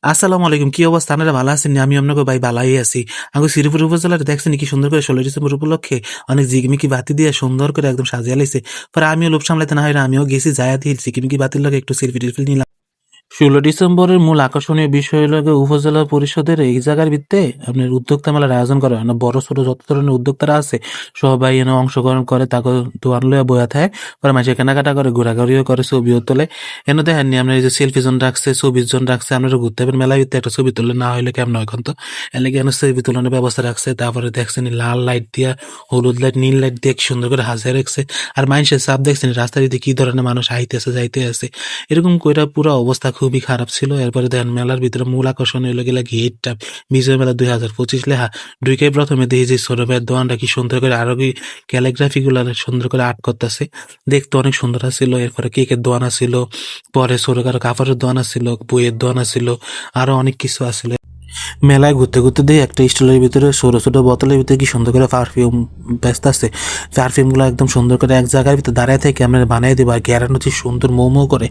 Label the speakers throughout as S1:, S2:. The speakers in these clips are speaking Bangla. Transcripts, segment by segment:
S1: আসসালামু আলাইকুম। কি অবস্থা? আপনারা ভালো আছেন নি? আমি আপনাকে ভাই বালাই আছি। আমাকে শ্রীপুর উপজেলাতে দেখছেন কি সুন্দর করে 16 ডিসেম্বর উপলক্ষে অনেক ঝিকিমিকি বাতি দিয়ে সুন্দর করে একদম সাজিয়ে লাইছে। পরে আমিও লোভ সামলাইতে না হইরা আমিও গেছি যাইয়া দিয়ে ঝিকিমিকি বাতির লগে একটু সেলফি-টেলফি নিলাম। ১৬ ডিসেম্বরের মূল আকর্ষণীয় বিষয় হলো গিয়ে উপজেলা পরিষদের এই জায়গার ভিত্তে আপনার উদ্যোক্তা মেলার আয়োজন করা হয় না। বড় ছোট যত ধরনের উদ্যোক্তারা আছে সবাই এনে অংশগ্রহণ করে, তাকে দোয়ান লইয়া বইয়া থাকে। পরে মানুষে কেনাকাটা করে, ঘোরাঘুরিও করে, ছবিও তোলে। এনে দেখেননি আপনার এই যে সেলফি জোন রাখছে, ছবির জোন রাখছে। আপনারা ঘুরতে যাবেন মেলার ভিত্তে একটা ছবি তুললে না হইলে কেমন হয় এখন তো। এর লেগে এনে ছবি তোলানোর ব্যবস্থা রাখছে। তারপরে দেখছেন লাল লাইট দিয়া, হলুদ লাইট, নীল লাইট দিয়ে কি সুন্দর করে সাজায় রাখছে। আর মানুষের চাপ দেখছেন রাস্তার দিকে কি ধরনের মানুষ আইতেছে যাইতে আছে। এরকম কইরা পুরা অবস্থা খুবই খারাপ ছিল। এরপরে দেখেন মেলার ভিতরে মূল আকর্ষণ হইলো গিলা গেটটা, বিজয় মেলা 2025 লেখা। ঢুকেই প্রথমে দেখি যে ছোট ভাইয়ের দোকানটা কি সুন্দর করে আরো কি ক্যালিগ্রাফি গুলা সুন্দর করে আর্ট করতেছে, দেখতে অনেক সুন্দর ছিল। এরপরে কেকের দোকান ছিল, পরে ছোট কারো কাপড়ের দোকান ছিল, বইয়ের দোকান ছিল, আরো অনেক কিছু আছিল। মেলায় ঘুরতে ঘুরতে দিয়ে একটা স্টলের ভিতরে ছোট ছোট বোতলের ভিতরে কি সুন্দর করে পারফিউম ব্যস্ত আছে। পারফিউম গুলো একদম সুন্দর করে এক জায়গার ভিতরে দাঁড়ায় থেকে আমরা বানিয়ে দেবো, আর গ্যারান হচ্ছে সুন্দর মৌ করে।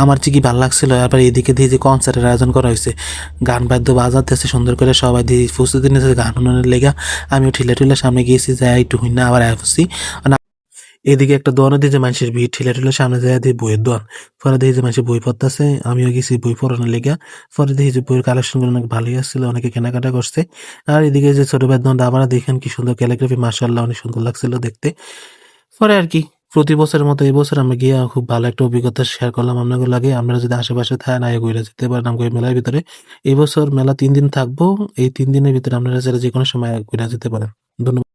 S1: আমার যে কি ভালো লাগছিল। এবার এদিকে দিয়ে যে কনসার্টের আয়োজন করা হয়েছে, গান বাদ্য বাজাতেছে সুন্দর করে, সবাই দিয়ে প্রস্তুতি নিয়েছে গান উনানের লেগা। আমিও ঠিলে ঠিলে সামনে গিয়েছি, যাই একটু হইনা আবার আসছি। এদিকে একটা দোকানে দিয়ে যে মানুষের ভিড়, ঠেলে ঠেলে সামনে যায় দিয়ে বইয়ের দোকান। পরে দেখি যে মানুষের বই পড়তেছে, আমিও গেছি বই পড়ানোর লেগা। পরে দেখি যে বইয়ের কালেকশন গুলো অনেক ভালোই আসছিল, অনেকে কেনাকাটা করছে। আর এদিকে যে ছোট ভাইয়ের দোকানটা আবার দেখেন কি সুন্দর ক্যালিগ্রাফি, মাশাআল্লাহ অনেক সুন্দর লাগছিল দেখতে। পরে আর কি প্রতি বছরের মতো এই বছর আমরা গিয়ে খুব ভালো একটা অভিজ্ঞতা শেয়ার করলাম আপনাদের লাগে। আপনারা যদি আশেপাশে থাকেন আগে ঘুরে যেতে পারেন আমাকে মেলার ভিতরে। এই বছর মেলা 3 দিন থাকবো। এই 3 দিনের ভিতরে আপনারা চাইলে যে কোনো সময় ঘুরে যেতে পারেন। ধন্যবাদ।